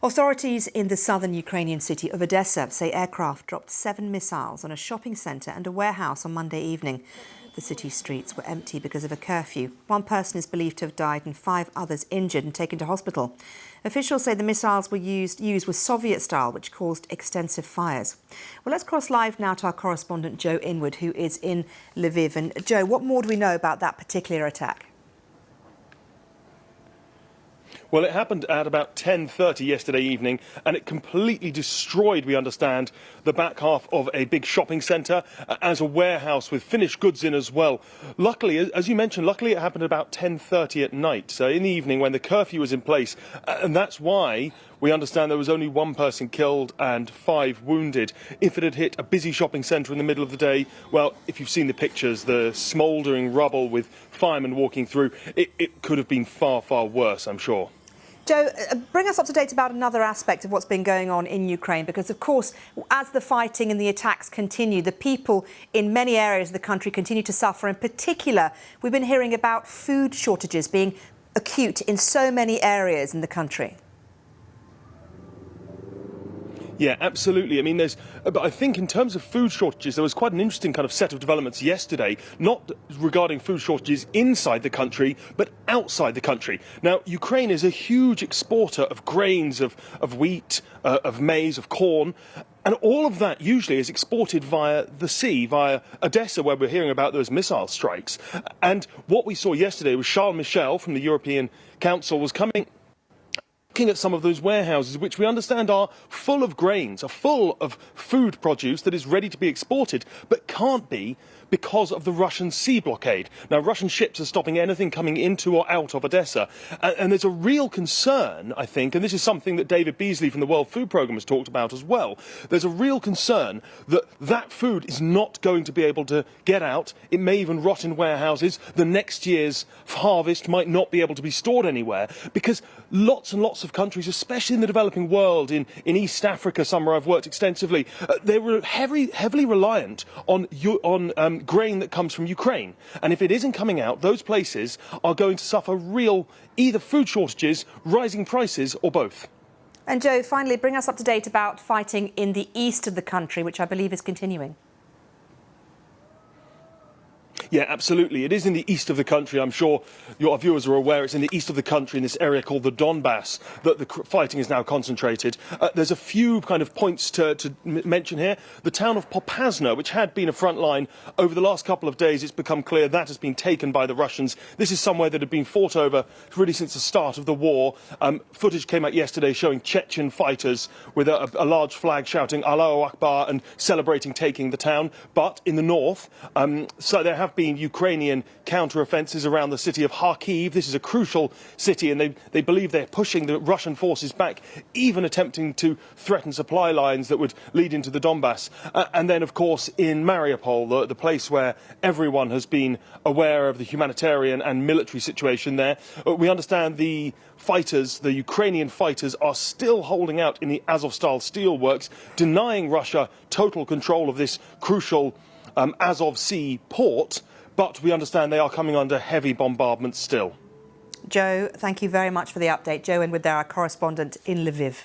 Authorities in the southern Ukrainian city of Odesa say aircraft dropped 7 missiles on a shopping centre and a warehouse on Monday evening. The city's streets were empty because of a curfew. 1 person is believed to have died and 5 others injured and taken to hospital. Officials say the missiles were used with Soviet style, which caused extensive fires. Well, let's cross live now to our correspondent Joe Inwood, who is in Lviv. And Joe, what more do we know about that particular attack? Well, it happened at about 10:30 yesterday evening, and it completely destroyed, we understand, the back half of a big shopping centre, as a warehouse with finished goods in as well. Luckily, as you mentioned, it happened at about 10:30 at night, so in the evening when the curfew was in place, and that's why we understand there was only 1 person killed and 5 wounded. If it had hit a busy shopping centre in the middle of the day, well, if you've seen the pictures, the smouldering rubble with firemen walking through, it could have been far, far worse, I'm sure. Joe, bring us up to date about another aspect of what's been going on in Ukraine, because, of course, as the fighting and the attacks continue, the people in many areas of the country continue to suffer. In particular, we've been hearing about food shortages being acute in so many areas in the country. Yeah, absolutely. I mean, but I think in terms of food shortages, there was quite an interesting kind of set of developments yesterday, not regarding food shortages inside the country, but outside the country. Now, Ukraine is a huge exporter of grains, of wheat, of maize, of corn. And all of that usually is exported via the sea, via Odesa, where we're hearing about those missile strikes. And what we saw yesterday was Charles Michel from the European Council was looking at some of those warehouses, which we understand are full of grains, are full of food produce that is ready to be exported, but can't be because of the Russian sea blockade. Now, Russian ships are stopping anything coming into or out of Odesa. And there's a real concern, I think, and this is something that David Beasley from the World Food Programme has talked about as well. There's a real concern that that food is not going to be able to get out. It may even rot in warehouses. The next year's harvest might not be able to be stored anywhere, because lots and lots of countries, especially in the developing world, in East Africa, somewhere I've worked extensively, they were heavily reliant on grain that comes from Ukraine. And if it isn't coming out, those places are going to suffer real either food shortages, rising prices, or both. And Joe, finally, bring us up to date about fighting in the east of the country, which I believe is continuing. Yeah, absolutely. It is in the east of the country. I'm sure your viewers are aware it's in the east of the country, in this area called the Donbass, that the fighting is now concentrated. There's a few kind of points to mention here. The town of Popasna, which had been a front line over the last couple of days, it's become clear that has been taken by the Russians. This is somewhere that had been fought over really since the start of the war. Footage came out yesterday showing Chechen fighters with a large flag shouting Allahu Akbar and celebrating taking the town. But in the north, so there have been Ukrainian counter-offences around the city of Kharkiv. This is a crucial city, and they believe they're pushing the Russian forces back, even attempting to threaten supply lines that would lead into the Donbass. And then, of course, in Mariupol, the place where everyone has been aware of the humanitarian and military situation there, we understand the fighters, the Ukrainian fighters, are still holding out in the Azovstal steelworks, denying Russia total control of this crucial Azov Sea port, but we understand they are coming under heavy bombardment still. Joe, thank you very much for the update. Joe Inwood there, our correspondent in Lviv.